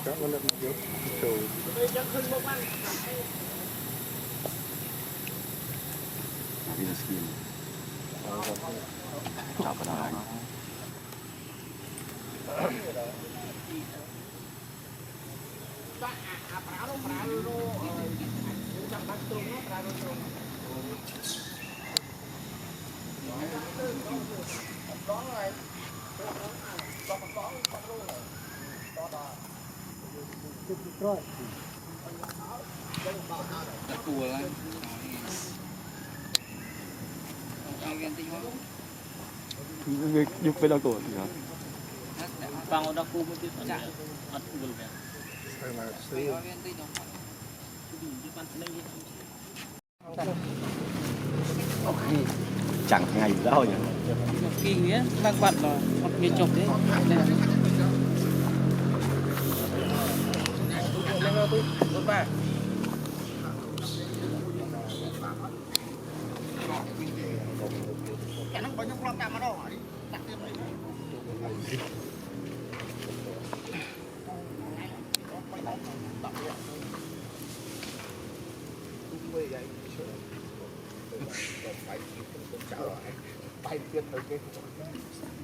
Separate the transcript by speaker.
Speaker 1: các nó lên một rồi
Speaker 2: đi skin chào cả anh
Speaker 3: cua lắm
Speaker 2: giúp với đâu tuổi thì hả
Speaker 3: bằng ở cua mới biết chạy ăn cua về
Speaker 1: là xứ
Speaker 2: chẳng ngày đâu nhỉ
Speaker 3: kỳ nghĩa đang bận rồi một nghề chụp đấy lên tôi tốt ba cái nó bao nhiêu con cam mà đâu đặt thêm đi